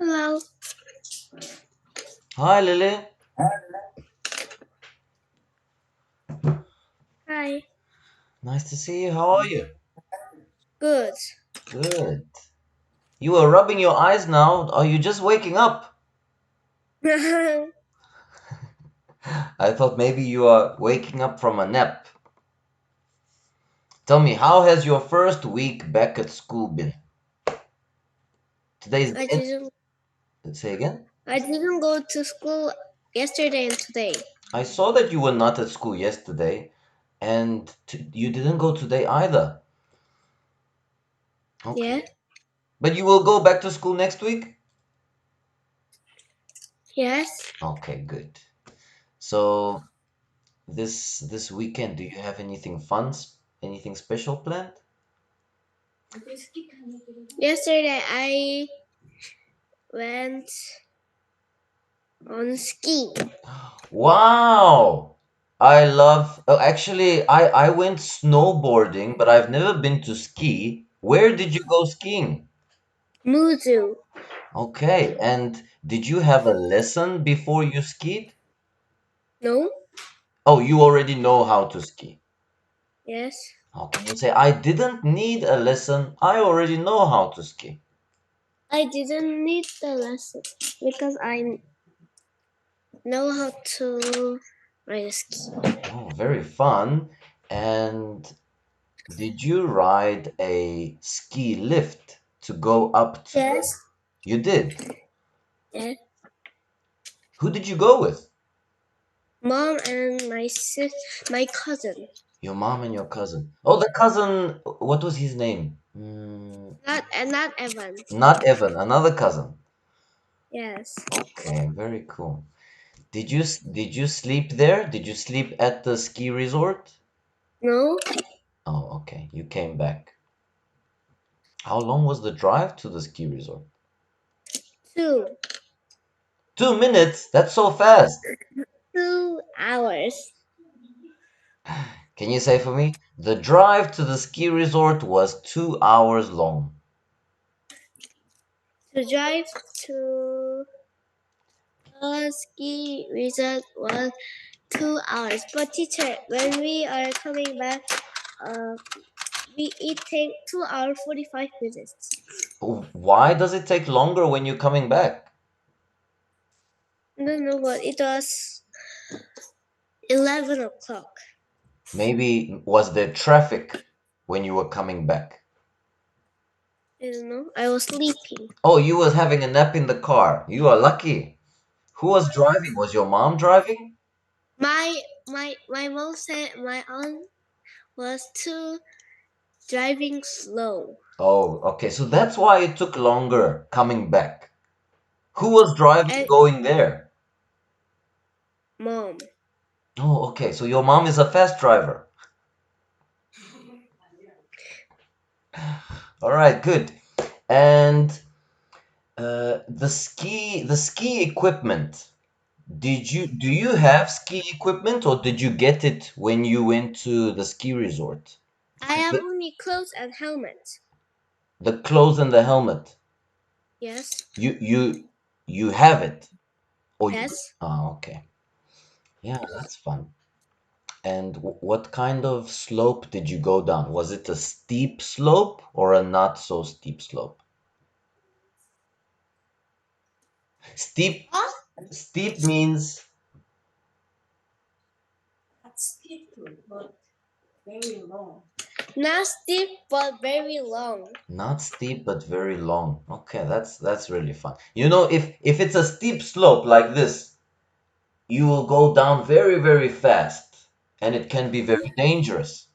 Hello. Hi, Lily. Hi. Nice to see you. How are you? Good. Good. You are rubbing your eyes now. Are you just waking up? I thought maybe you are waking up from a nap. Tell me, how has your first week back at school been? Today's I didn't say again? I didn't go to school yesterday and today. I saw that you were not at school yesterday, and you didn't go today either. Yeah? Okay. But you will go back to school next week? Yes. Okay, good. So this weekend, do you have anything fun, anything special planned? Yesterday I went on ski. Wow! I love, oh, actually, I went snowboarding, but I've never been to ski. Where did you go skiing? Muzu. Okay, and did you have a lesson before you skied? No? Oh, you already know how to ski. Yes. How can you say, I didn't need a lesson, I already know how to ski? I didn't need the lesson because I know how to ride a ski. Oh, very fun. And did you ride a ski lift to go up to the... Yes. You did. Yeah. Who did you go with? Mom and my cousin. Your mom and your cousin. Oh, the cousin, what was his name? Not Evan. Not Evan, another cousin. Yes. Okay, very cool. Did you sleep there? Did you sleep at the ski resort? No? Oh, okay. You came back. How long was the drive to the ski resort? Two. 2 minutes? That's so fast. 2 hours. Can you say for me? The drive to the ski resort was 2 hours long. To drive to the ski resort was 2 hours. But teacher, when we are coming back, uh, it take 2 hours 45 minutes. Why does it take longer when you're coming back? No, but it was 11 o'clock. Maybe was there traffic when you were coming back? I don't know. I was sleeping. Oh, you was having a nap in the car. You are lucky. Who was driving? Was your mom driving? My mom said my aunt was too driving slow. Oh, okay. So that's why it took longer coming back. Who was driving And going there? mom. Oh, okay. So your mom is a fast driver. All right, good. And the ski equipment. Do you have ski equipment or did you get it when you went to the ski resort? I have only clothes and helmet. The clothes and the helmet. Yes. You have it. Oh, you. Yes. Okay. Yeah, that's fun. And what kind of slope did you go down? Was it a steep slope or a not so steep slope? Steep Huh? steep means Not steep, but very long. not steep but very long. Okay, that's really fun. You know, if it's a steep slope like this, you will go down very, very fast, and it can be very dangerous.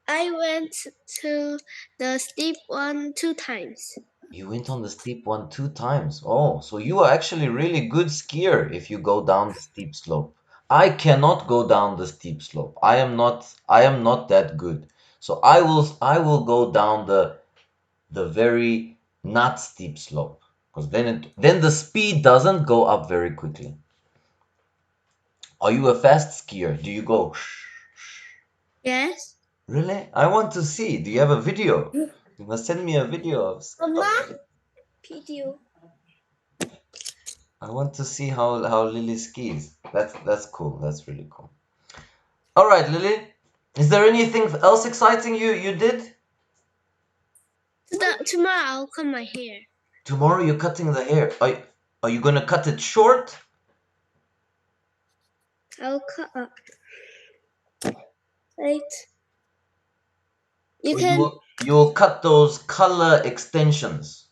I went to the steep one 2 times. You went on the steep one 2 times. Oh, so you are actually really good skier if you go down the steep slope. I cannot go down the steep slope. I am not that good. So I will go down the very not steep slope because then the speed doesn't go up very quickly. Are you a fast skier? Do you go? Yes. Really? I want to see. Do you have a video? You must send me a video of. Mama, video. I want to see how Lily skis. That's cool. That's really cool. All right, Lily. Is there anything else exciting you did? Tomorrow I'll cut my hair. Tomorrow you're cutting the hair. Are you gonna cut it short? I'll cut up. Right. You Or can. you'll cut those color extensions?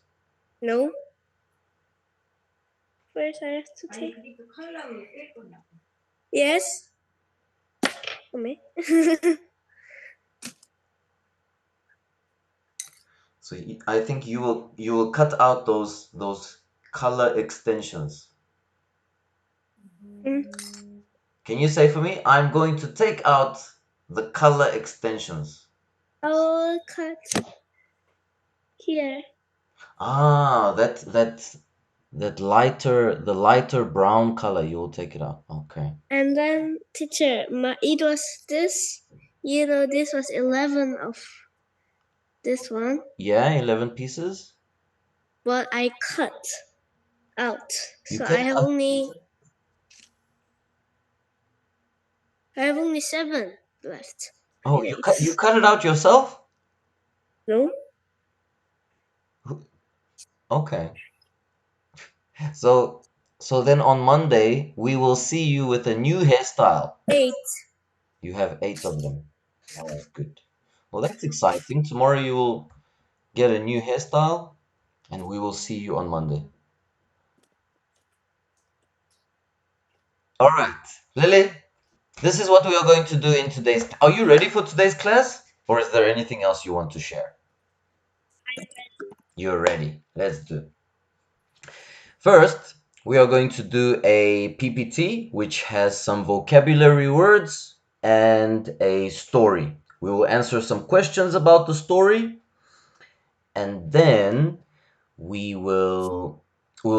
No. First I have to take. Yes. Okay. So I think you will cut out those color extensions. Can you say for me? I'm going to take out the color extensions. I'll cut here. Ah, that lighter brown color, you will take it out. Okay. And then, teacher, it was this. This was 11 of this one. Yeah, 11 pieces. But I cut out. You So cut out. I have only 7 left. Oh, you cut it out yourself? No? Okay. So so then on Monday we will see you with a new hairstyle. 8. You have 8 of them. Oh, good. Well, that's exciting. Tomorrow you will get a new hairstyle and we will see you on Monday. All right. Lily, this is what we are going to do in today's. Are you ready for today's class? Or is there anything else you want to share? You're ready. Let's do. First, we are going to do a PPT, which has some vocabulary words and a story. We will answer some questions about the story, and then we will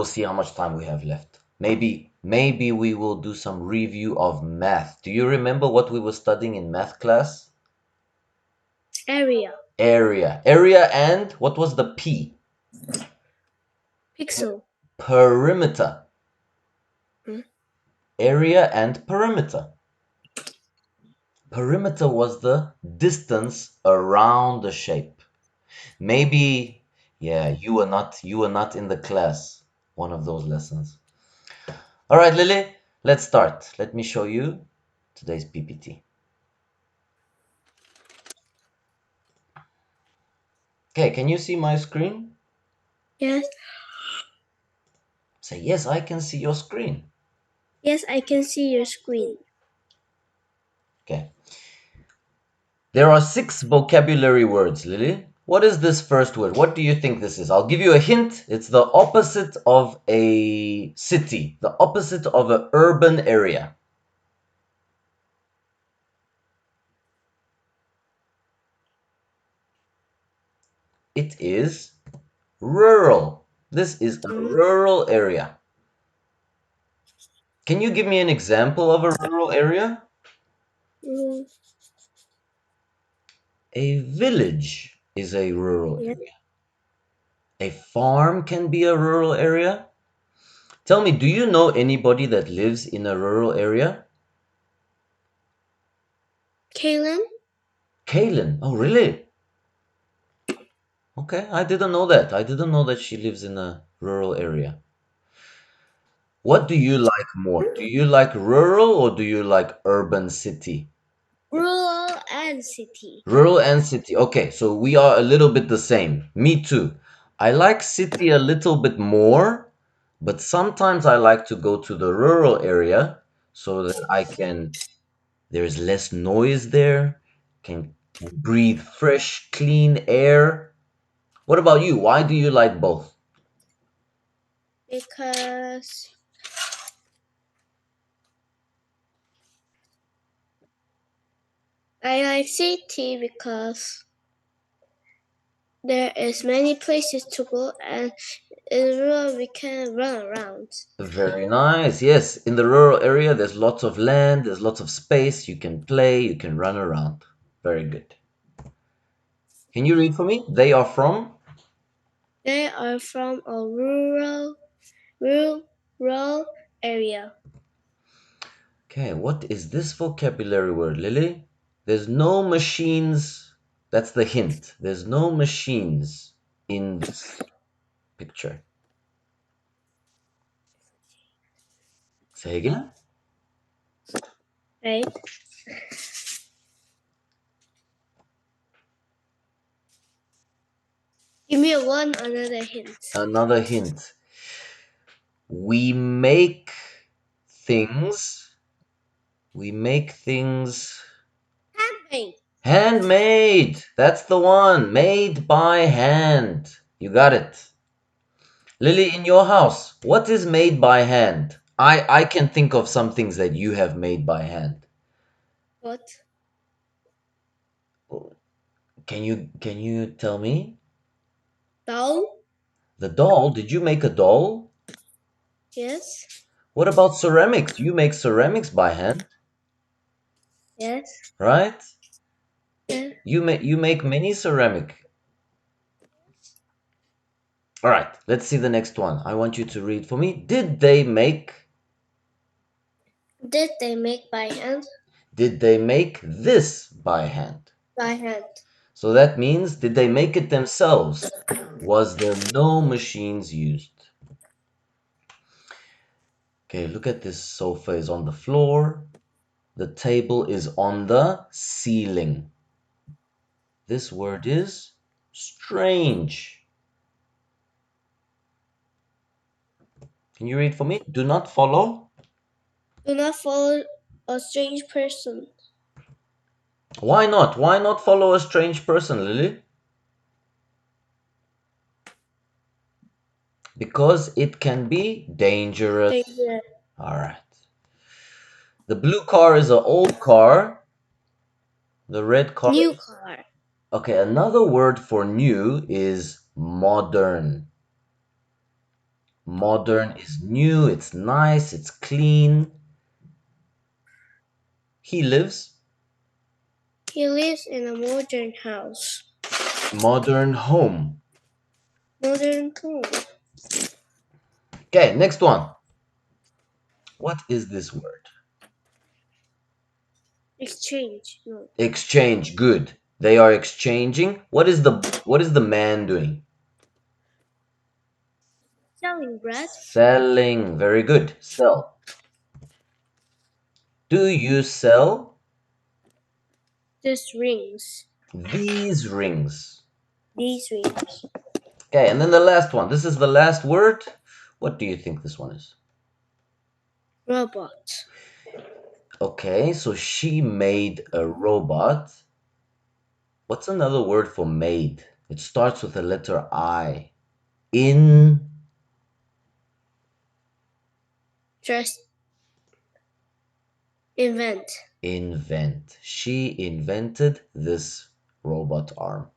see how much time we have left. Maybe we will do some review of math. Do you remember what we were studying in math class? Area. Area and what was the P? Pixel. Perimeter. Area and perimeter. Perimeter was the distance around the shape. Maybe, yeah, you were not in the class one of those lessons. All right, Lily, let's start. Let me show you today's PPT. Okay, can you see my screen? Yes. Say, yes, I can see your screen. Yes, I can see your screen. Okay. There are 6 vocabulary words, Lily. What is this first word? What do you think this is? I'll give you a hint. It's the opposite of a city, the opposite of an urban area. It is rural. This is a rural area. Can you give me an example of a rural area? Mm, A village is a rural yeah. area. A farm can be a rural area. Tell me, do you know anybody that lives in a rural area? Kaylin? Kaylin. Oh, really? Okay, I didn't know that. I didn't know that she lives in a rural area. What do you like more? Do you like rural or do you like urban city? Rural and city. Rural and city. Okay, so we are a little bit the same. Me too. I like city a little bit more, but sometimes I like to go to the rural area so that there's less noise there, can breathe fresh, clean air. What about you? Why do you like both? Because I like city because there is many places to go, and in rural we can run around. Very nice. Yes, in the rural area, there's lots of land, there's lots of space. You can play, you can run around. Very good. Can you read for me? They are from? They are from a rural area. Okay, what is this vocabulary word, Lily? There's no machines. That's the hint. There's no machines in this picture. Say again. Right? Give me another hint. Another hint. We make things. We make things Handmade. handmade. That's the one. Made by hand. You got it. Lily, in your house, what is made by hand? I can think of some things that you have made by hand. What? Can you tell me? Doll? The doll? Did you make a doll? Yes. What about ceramics? You make ceramics by hand, Yes. right? Yeah. You make many ceramic. All right, let's see the next one. I want you to read for me. Did they make by hand? Did they make this by hand? By hand. So that means did they make it themselves? Was there no machines used? Okay, look at this sofa is on the floor. The table is on the ceiling. This word is strange. Can you read for me? Do not follow. Do not follow a strange person. Why not? Why not follow a strange person, Lily? Because it can be dangerous. Danger. All right. The blue car is an old car. The red car. New car. Okay, another word for new is modern. Modern is new, it's nice, it's clean. He lives He lives in a modern house. modern home. Modern home. Okay, next one. What is this word? Exchange. No. Exchange. Good. They are exchanging. What is the man doing? Selling bread. Selling. Very good. Sell. Do you sell This rings. these rings? These rings. Okay, and then the last one. This is the last word. What do you think this one is? Robot. Okay, so she made a robot. What's another word for made? It starts with the letter I. In Just invent. invent. She invented this robot arm.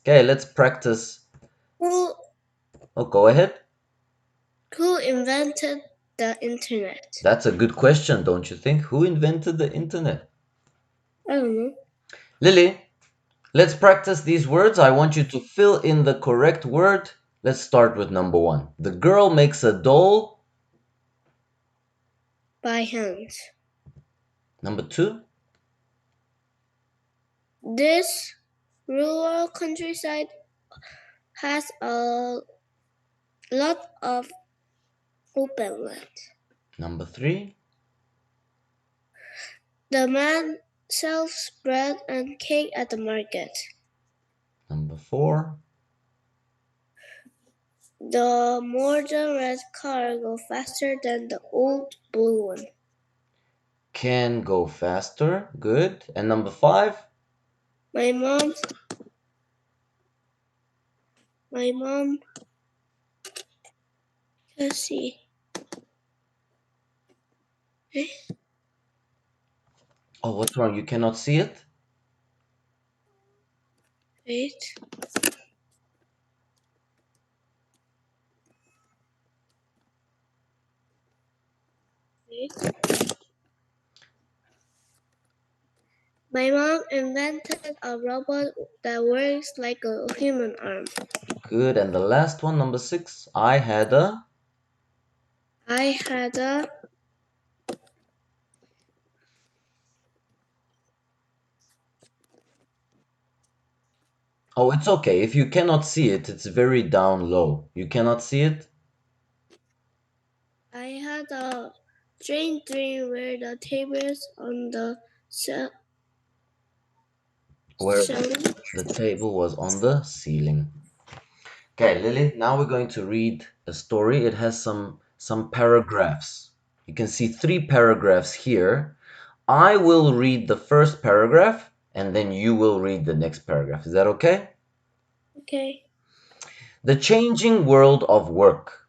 Okay, let's practice. Who Oh, go ahead. who invented the internet? That's a good question, don't you think? Who invented the internet? I don't know. Lily, let's practice these words. I want you to fill in the correct word. Let's start with number one. The girl makes a doll. By hand. Number two. This rural countryside has a lot of open land. Number three. The man sells bread and cake at the market. Number four. The modern red car goes faster than the old blue one. Can go faster. Good. And number five. My mom, my mom, let's see. Oh, what's wrong? You cannot see it? Wait, wait. My mom invented a robot that works like a human arm. Good. And the last one, number 6. I had a. I had a Oh, it's okay. If you cannot see it, it's very down low. You cannot see it? I had a strange dream where the tables on the Where ceiling. the table was on the ceiling. Okay, Lily, now we're going to read a story. It has some paragraphs. You can see 3 paragraphs here. I will read the first paragraph and then you will read the next paragraph. Is that okay? Okay. The changing world of work.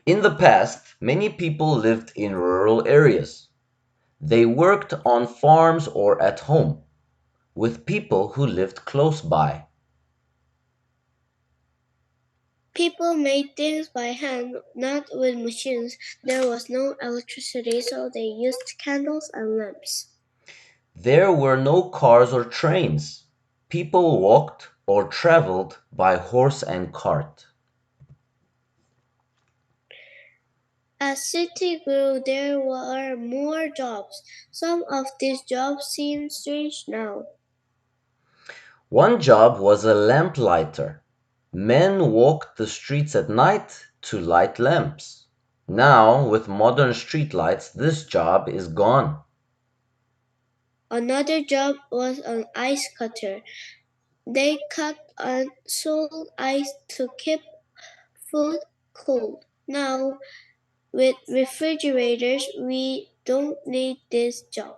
In the past, many people lived in rural areas. They worked on farms or at home with people who lived close by. People made things by hand, not with machines. There was no electricity, so they used candles and lamps. There were no cars or trains. People walked or traveled by horse and cart. As city grew, there were more jobs. Some of these jobs seem strange now. One job was a lamplighter. Men walked the streets at night to light lamps. Now, with modern streetlights, this job is gone. Another job was an ice cutter. They cut and sold ice to keep food cold. Now, with refrigerators, we don't need this job.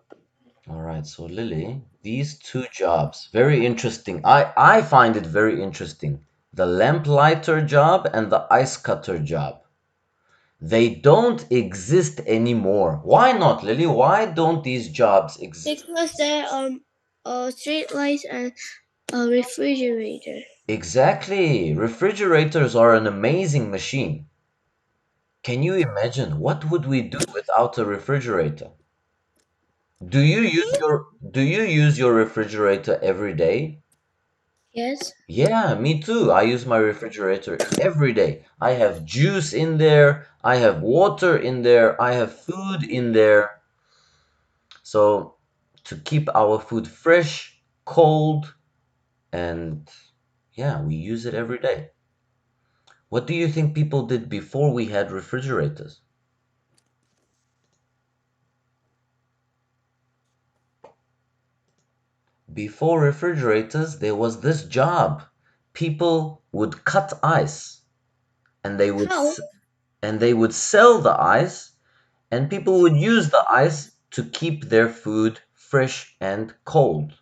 All right, so Lily, these 2 jobs, very interesting. I find it very interesting. The lamplighter job and the ice cutter job. They don't exist anymore. Why not, Lily? Why don't these jobs exist? Because there are street lights and a refrigerator. Exactly. Refrigerators are an amazing machine. Can you imagine what would we do without a refrigerator? Do you use your refrigerator every day? Yes. Yeah, me too. I use my refrigerator every day. I have juice in there, I have water in there, I have food in there. So to keep our food fresh, cold, and yeah, we use it every day. What do you think people did before we had refrigerators? Before refrigerators, there was this job. People would cut ice and How? they would sell the ice and people would use the ice to keep their food fresh and cold.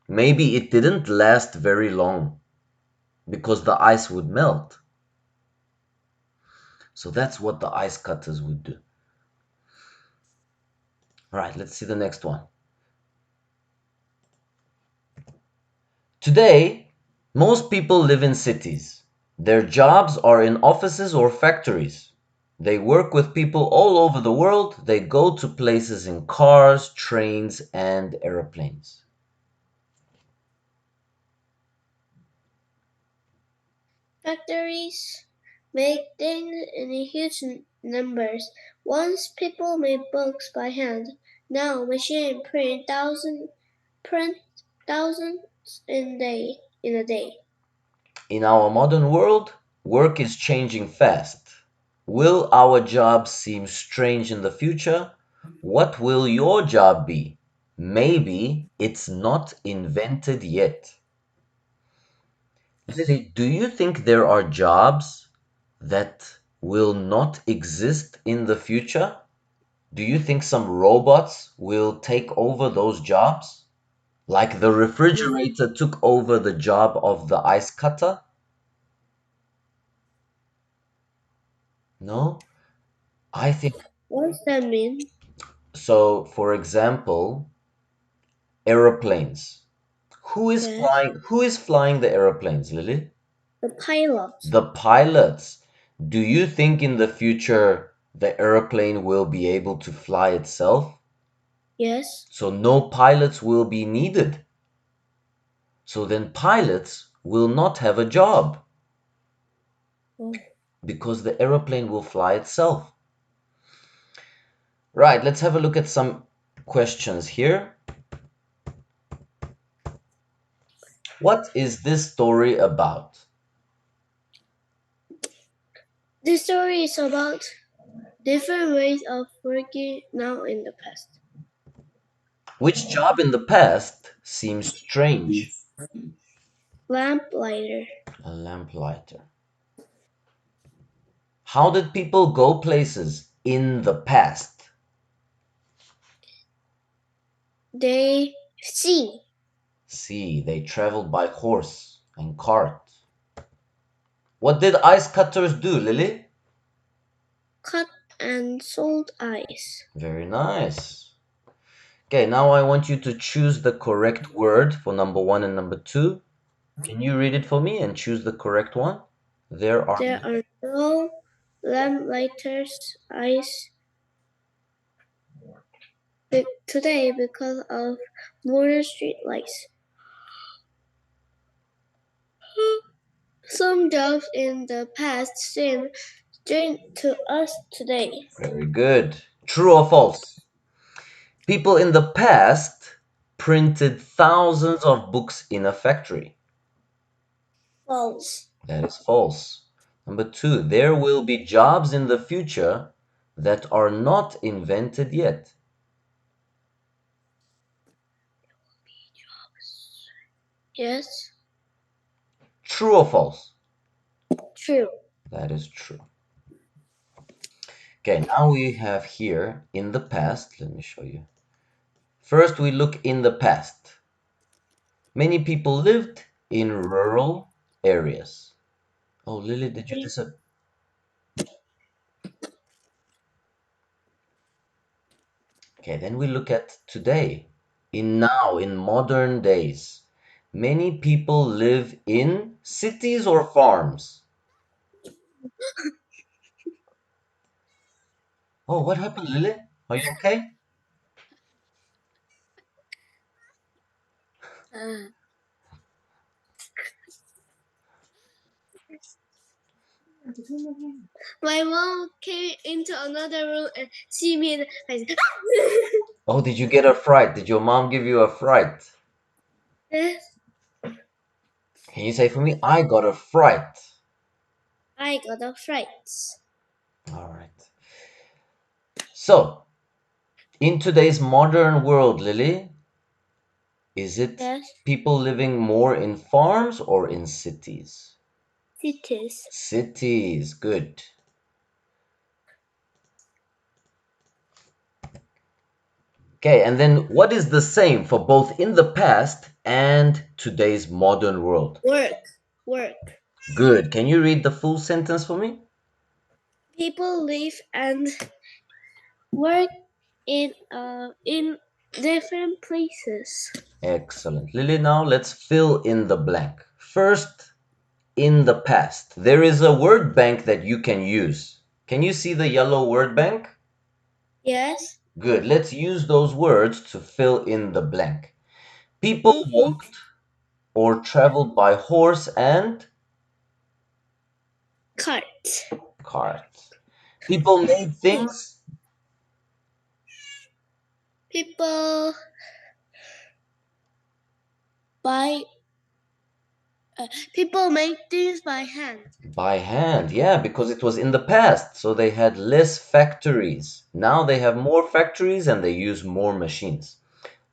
Maybe it didn't last very long because the ice would melt. So that's what the ice cutters would do. All right, let's see the next one. Today, most people live in cities. Their jobs are in offices or factories. They work with people all over the world. They go to places in cars, trains, and airplanes. Factories make things in huge numbers. Once people made books by hand. Now machines print thousands in a day. In our modern world, work is changing fast. Will our jobs seem strange in the future? What will your job be? Maybe it's not invented yet. Lily, do you think there are jobs that will not exist in the future? Do you think some robots will take over those jobs? Like the refrigerator took over the job of the ice cutter? No? I think What does that mean? so. For example, aeroplanes. Yes. Who is flying the aeroplanes, Lily? The pilot. The pilots. Do you think in the future the airplane will be able to fly itself? Yes. So no pilots will be needed. So then pilots will not have a job Oh. because the aeroplane will fly itself. Right, let's have a look at some questions here. What is this story about? This story is about different ways of working now in the past. Which job in the past seems strange? Lamplighter. A lamplighter. How did people go places in the past? They see. See, they traveled by horse and cart. What did ice cutters do, Lily? Cut and sold ice. Very nice. Okay, now I want you to choose the correct word for number one and number two. Can you read it for me and choose the correct one? There are There are no lamplighters ice today because of modern street lights. Some jobs in the past seem strange to us today. very good. True or false? People in the past printed thousands of books in a factory. False. That is false. Number two, there will be jobs in the future that are not invented yet. Yes. True or false? True. That is true. Okay, now we have here in the past. Let me show you. First, we look in the past. Many people lived in rural areas. Oh, Lily, did you disappear? Okay, then we look at today. In modern days, many people live in cities or farms. Oh, what happened, Lily? Are you okay? Uh, my mom came into another room and see me. And I said, Oh, did you get a fright? Did your mom give you a fright? yes, Can you say for me, I got a fright? I got a fright. All right. So, in today's modern world, Lily, is it Yes, people living more in farms or in cities? cities. Cities, good. Okay, and then what is the same for both in the past and today's modern world? Work, work. Good. Can you read the full sentence for me? People live and work in different places. Excellent. Lily, now let's fill in the blank. First, in the past. There is a word bank that you can use. Can you see the yellow word bank? Yes. Good. Let's use those words to fill in the blank. People Mm-hmm. walked or traveled by horse and Cart. cart. People made things People buy. People make things by hand. by hand. Yeah, because it was in the past, so they had less factories. Now they have more factories and they use more machines.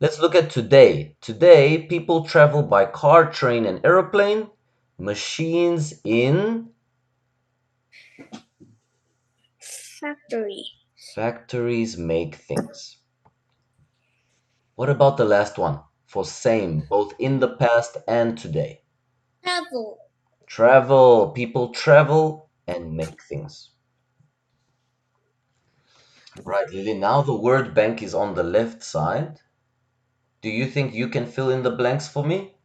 Let's look at today. Today, people travel by car, train, and aeroplane. Machines in Factory. factories make things. What about the last one? For same, both in the past and today. Travel. Travel. People travel and make things. Right, Lily. Now the word bank is on the left side. Do you think you can fill in the blanks for me?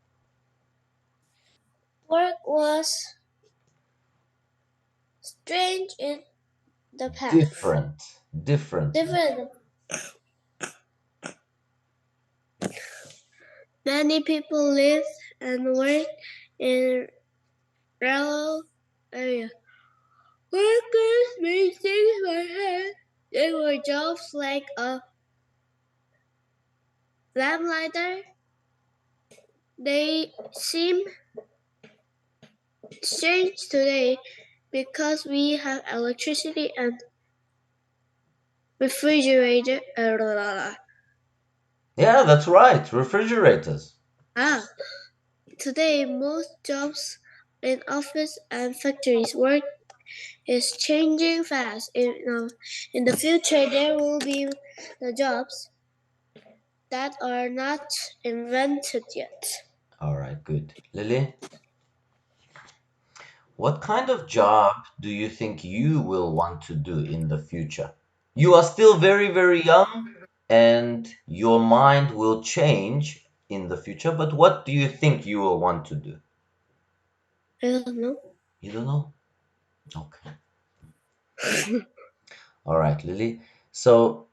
Work was strange in the past. Different. Different. Different. Many people live and work in rural areas. Workers may things my head. There were jobs like a lamplighter. They seem strange today because we have electricity and refrigerator. Yeah, that's right. Refrigerators. Ah, today most jobs in office and factories work is changing fast. In the future, there will be the jobs that are not invented yet. All right, good. Lily, what kind of job do you think you will want to do in the future? You are still very, very young and your mind will change in the future, but what do you think you will want to do? I don't know. You don't know? Okay. All right, Lily. So,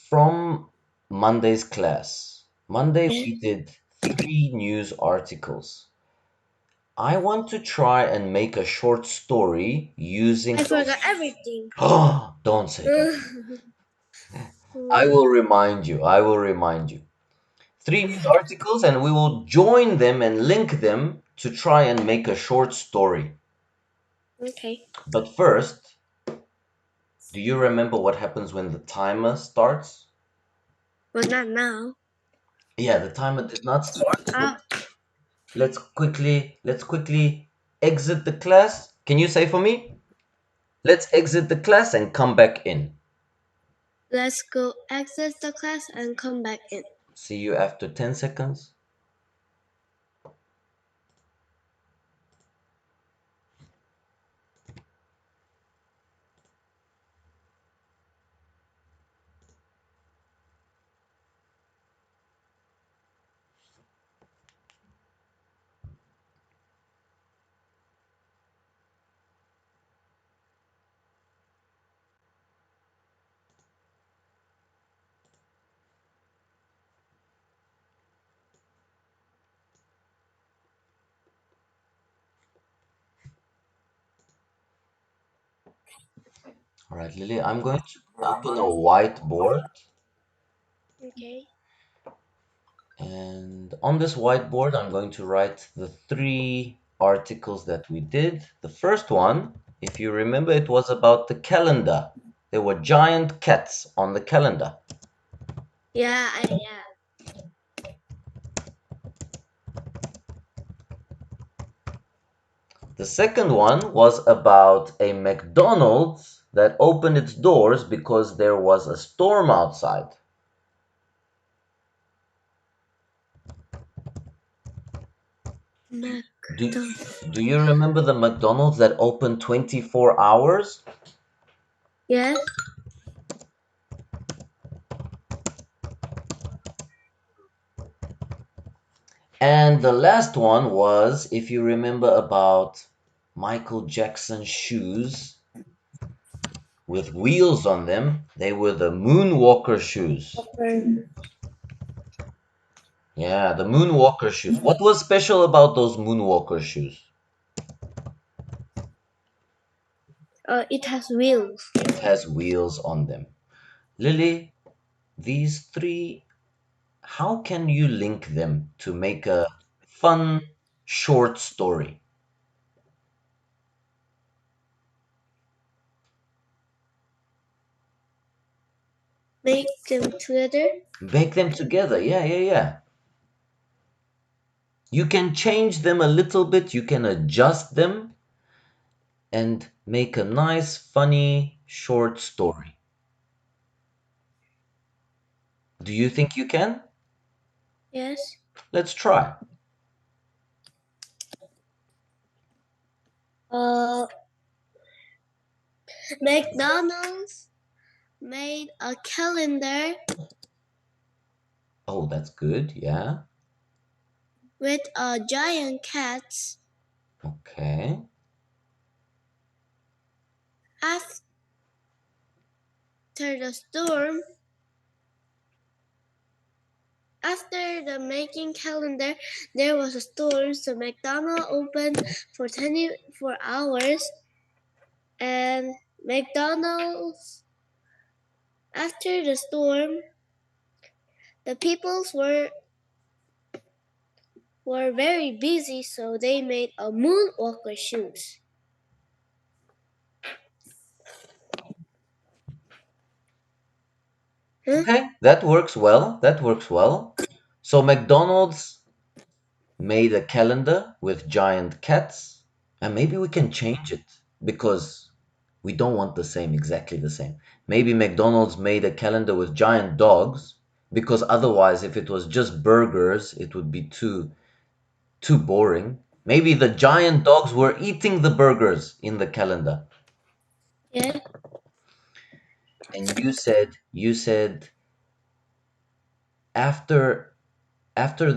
from Monday's class, Monday we did 3 news articles. I want to try and make a short story using I those. forgot everything. Don't say that. I will remind you. I will remind you. 3 news articles, and we will join them and link them to try and make a short story. Okay. But first, do you remember what happens when the timer starts? But not now. Yeah, the timer did not start, but Ah, let's quickly exit the class. Can you say for me? Let's exit the class and come back in. let's go access the class and come back in. See you after 10 seconds. All right, Lily, I'm going to open a whiteboard. Okay. And on this whiteboard, I'm going to write the 3 articles that we did. The first one, if you remember, it was about the calendar. There were giant cats on the calendar. Yeah. The second one was about a McDonald's that opened its doors because there was a storm outside. Do, McDonald's. do you remember the McDonald's that opened 24 hours? Yes. And the last one was, if you remember, about Michael Jackson's shoes with wheels on them. They were the Moonwalker shoes. Yeah, the Moonwalker shoes. What was special about those Moonwalker shoes? It has wheels. It has wheels on them. Lily, these 3, how can you link them to make a fun short story? Make them together. Make them together. Yeah. You can change them a little bit, you can adjust them and make a nice, funny, short story. Do you think you can? Yes. Let's try. Uh, McDonald's made a calendar Oh, that's good. Yeah. with a giant cats. Okay. After the storm, After the making calendar, there was a storm, so McDonald's opened for 24 hours. And McDonald's, after the storm, the peoples were very busy, so they made a moonwalker shoes. Huh? Okay, that works well. That works well. So McDonald's made a calendar with giant cats, and maybe we can change it because we don't want the same, exactly the same. Maybe McDonald's made a calendar with giant dogs because otherwise, if it was just burgers, it would be too boring. Maybe the giant dogs were eating the burgers in the calendar. Yeah. And you said after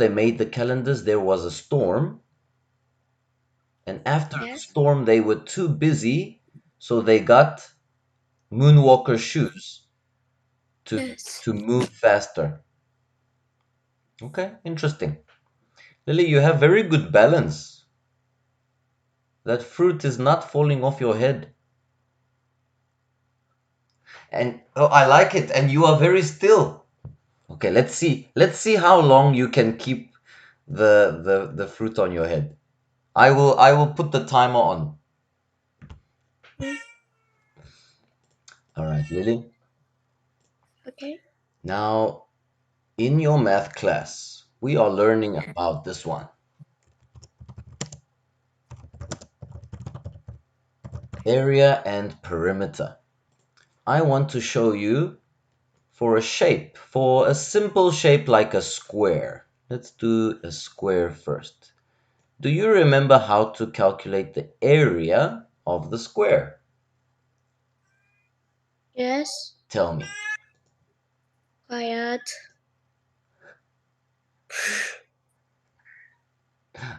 they made the calendars there was a storm, and after the Yes. storm they were too busy, so they got moonwalker shoes to Yes. to move faster. Okay, interesting. Lily, you have very good balance. That fruit is not falling off your head. And oh, I like it. And you are very still. Okay, let's see. Let's see how long you can keep the fruit on your head. I will put the timer on. Mm, All right, Lily. okay. Now, in your math class, we are learning about this one. Area and perimeter. I want to show you for a shape, for a simple shape like a square. Let's do a square first. Do you remember how to calculate the area of the square? Yes. Tell me. Quiet.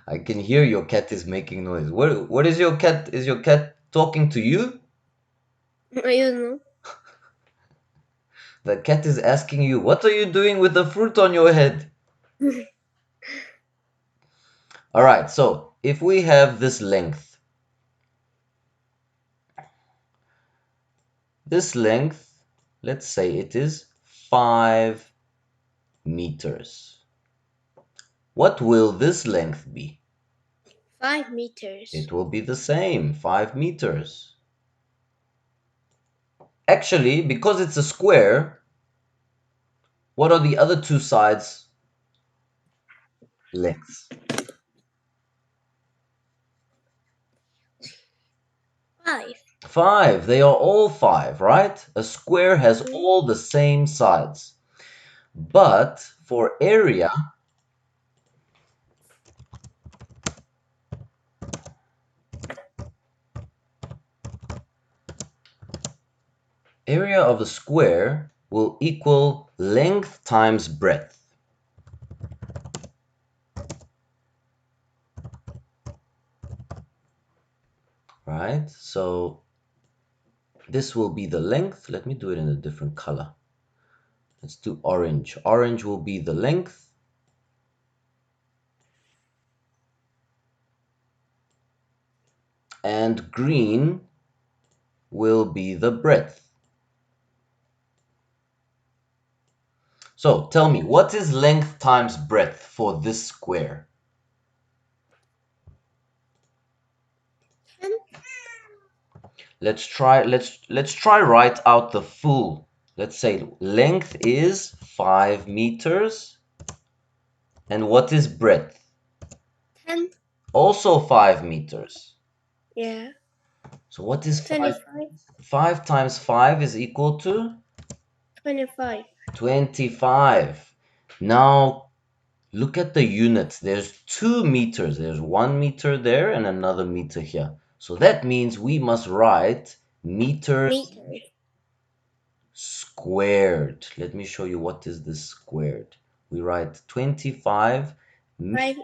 I can hear your cat is making noise. What is your cat? Is your cat talking to you? I don't know. The cat is asking you, what are you doing with the fruit on your head? All right, so if we have this length, let's say it is 5 meters. What will this length be? 5 meters. It will be the same, 5 meters. Actually, because it's a square, what are the other two sides' lengths? 5. 5. They are all 5, right? A square has Mm, all the same sides. But for area of the square will equal length times breadth, right? So this will be the length. Let me do it in a different color. Let's do orange. Orange will be the length, and green will be the breadth. So tell me, what is length times breadth for this square? 10. Let's try write out the full. Let's say length is 5 meters, and what is breadth? 10. Also 5 meters. Yeah. So what is 5? 25. 5 times 5 is equal to 25. 25. Now look at the units. There's 2 meters. There's 1 meter there and another meter here. So that means we must write meters Meters. squared. Let me show you what is this squared. We write 25 5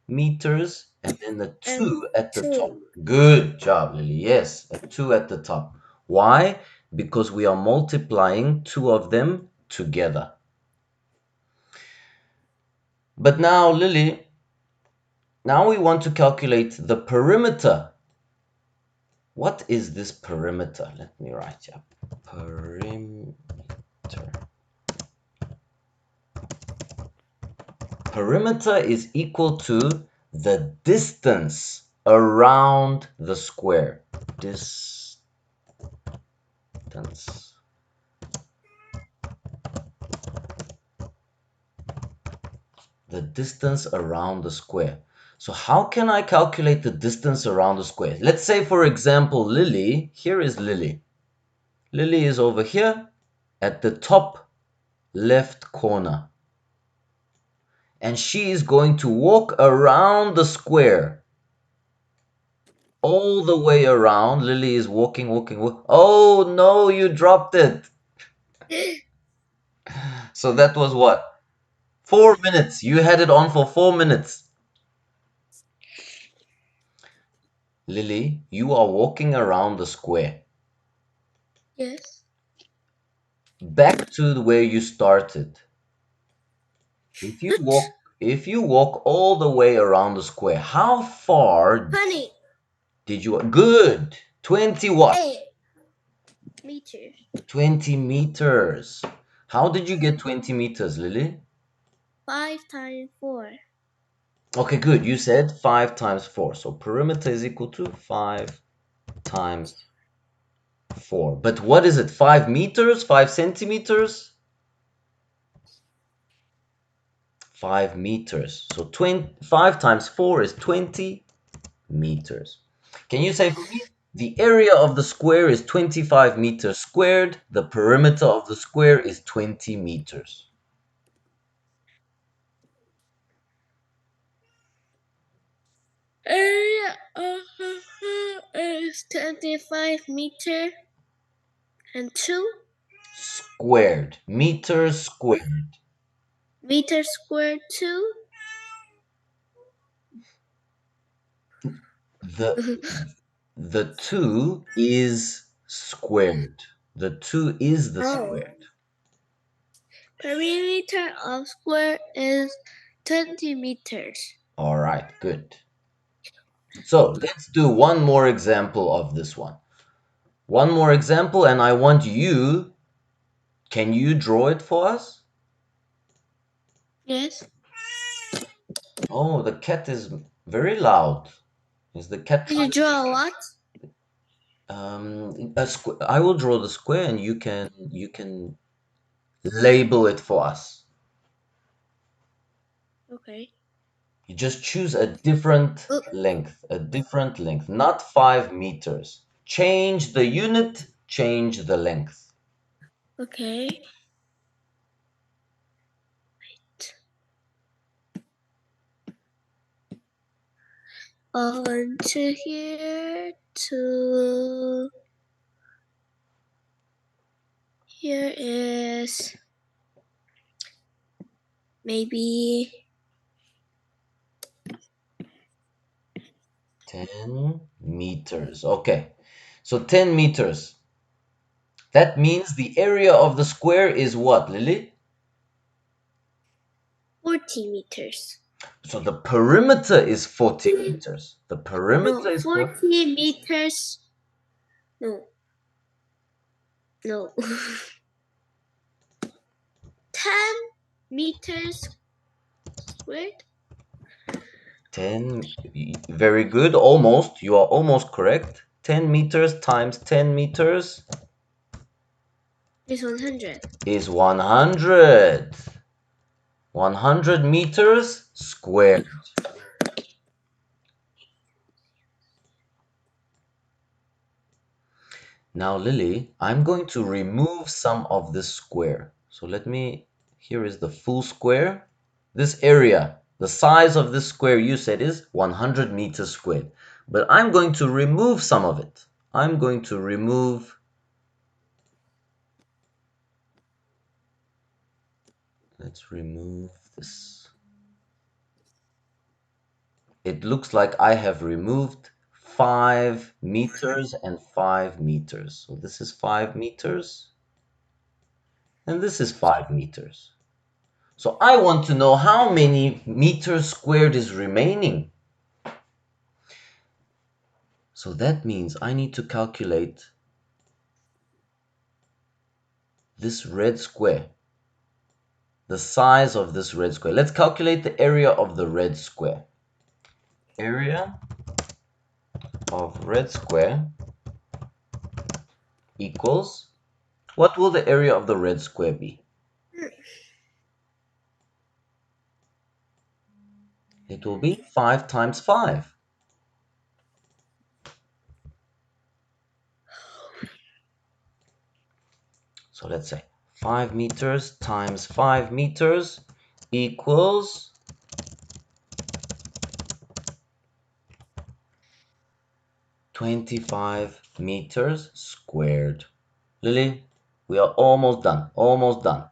meters and then the and 2 at the top. 2. Good job, Lily. Yes, a 2 at the top. Why? Because we are multiplying two of them together. But now, Lily, now we want to calculate the perimeter. What is this perimeter? Let me write here. Perimeter. Perimeter is equal to the distance around the square. Distance. The distance around the square. So how can I calculate the distance around the square? Let's say, for example, Lily, here is Lily. Lily is over here at the top left corner. And she is going to walk around the square. All the way around. Lily is walking, walking, walking. Oh no, you dropped it. So that was what? 4 minutes. You had it on for 4 minutes. Lily, you are walking around the square. Yes. Back to where you started. If you walk all the way around the square, how far 20. did you? Good. 20 what? 8 meters. 20 meters. How did you get 20 meters, Lily? 5 times 4. Okay, good. You said 5 times 4. So perimeter is equal to 5 times 4. But what is it? 5 meters? 5 centimeters? 5 meters. So 5 times 4 is 20 meters. Can you say for me? The area of the square is 25 meters squared. The perimeter of the square is 20 meters. Area is 25 meter and 2 Squared. Meters squared. meters squared 2. The the 2 is squared. The 2 is the Oh. squared. Perimeter of square is 20 meters. All right, good. So let's do one more example of this one. One more example, and I want you, can you draw it for us? Yes. Oh, the cat is very loud. Is the cat Did you trying? draw what? I will draw the square, and you can label it for us. Okay. You just choose a different length, not 5 meters. Change the unit, change the length. Okay. On to here to here is maybe 10 meters. Okay, so 10 meters. That means the area of the square is what, Lily? 40 meters. So the perimeter is 40 meters. The perimeter No, is 40. 40 meters. No, no. 10 meters squared. 10, very good, almost. You are almost correct. 10 meters times 10 meters Is 100. is 100. 100 meters squared. Now, Lily, I'm going to remove some of this square. So here is the full square. This area, the size of this square you said is 100 meters squared. But I'm going to remove some of it. I'm going to remove, let's remove this. It looks like I have removed 5 meters and 5 meters. So this is 5 meters and this is 5 meters. So I want to know how many meters squared is remaining. So that means I need to calculate this red square, the size of this red square. Let's calculate the area of the red square. Area of red square equals, what will the area of the red square be? It will be 5 times 5. So let's say 5 meters times 5 meters equals 25 meters squared. Lily, we are almost done. Almost done.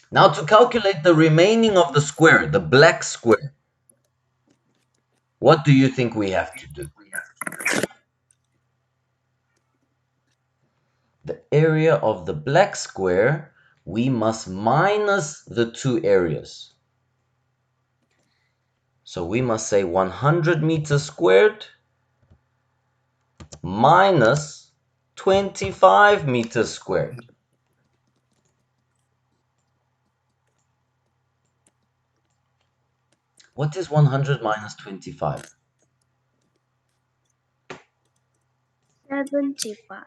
Now to calculate the remaining of the square, the black square, what do you think we have to do? The area of the black square, we must minus the two areas. So we must say 100 meters squared minus 25 meters squared. What is 100 minus 25? 75.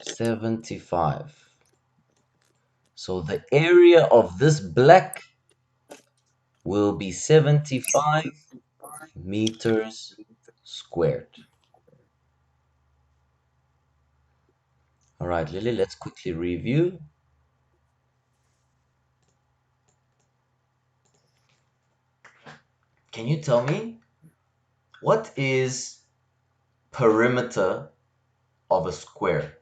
75. So the area of this black will be 75 meters squared. All right, Lily, let's quickly review. Can you tell me what is perimeter of a square?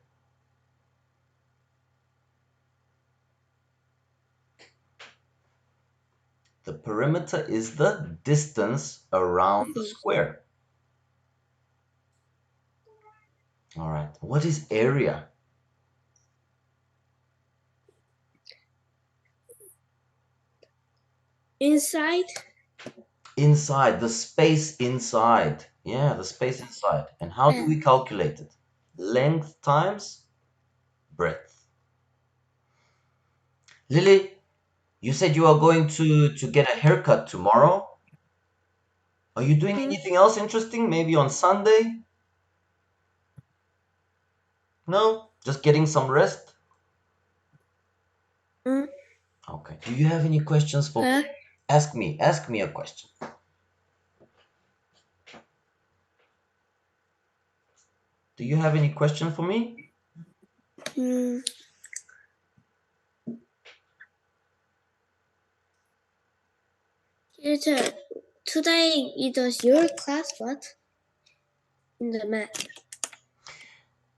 The perimeter is the distance around the square. All right, what is area? Inside? Inside, the space inside. Yeah, the space inside. And how do we calculate it? Length times breadth. Lily, you said you are going to get a haircut tomorrow. Are you doing anything else interesting? Maybe on Sunday? No? Just getting some rest? Mm. Okay. Do you have any questions for me? Ask me. Ask me a question. Do you have any question for me? Mm. Teacher, today it was your class, what? In the math.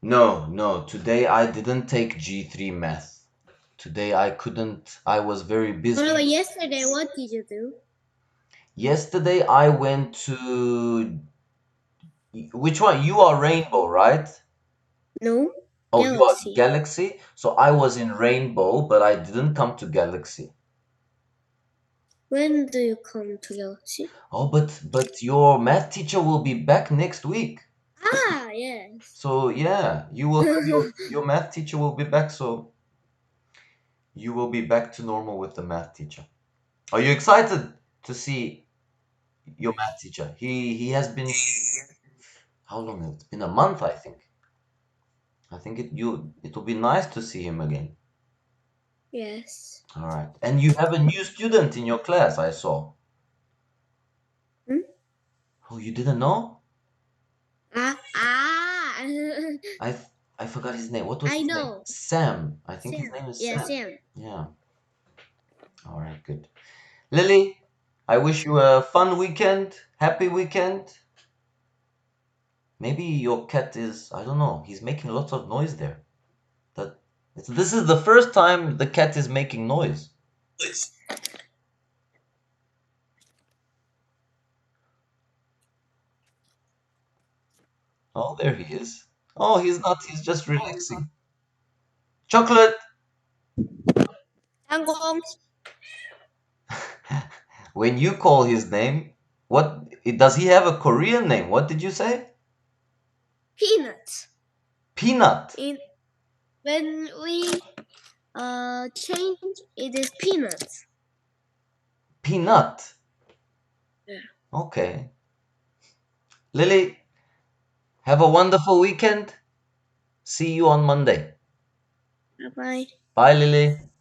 No, no. Today I didn't take G3 math. Today I couldn't. I was very busy. Well, yesterday, what did you do? Yesterday I went to, which one? You are Rainbow, right? No, Oh, you are Galaxy. Galaxy? So I was in Rainbow, but I didn't come to Galaxy. When do you come to Galaxy? Oh, but your math teacher will be back next week. Ah, yes. So yeah, you will have your math teacher will be back, so you will be back to normal with the math teacher. Are you excited to see your math teacher? He has been, how long? It's been a month, I think. I think it will be nice to see him again. Yes. All right. And you have a new student in your class, I saw. Hmm? Oh, you didn't know? Ah, ah. I I forgot his name. What was I his name? know. Sam. I think his Sam. name is Yeah, Sam. Sam. Yeah. All right, good. Lily, I wish you a fun weekend, happy weekend. Maybe your cat is, I don't know, he's making lots of noise there. That this is the first time the cat is making noise. Oh, there he is. Oh, he's not, he's just relaxing. Chocolate! Kangkong. When you call his name, what does he have a Korean name? What did you say? Peanuts. Peanut. In when we change, it is peanuts. Peanut. Yeah. Okay. Lily, have a wonderful weekend. See you on Monday. Bye bye. Bye, Lily.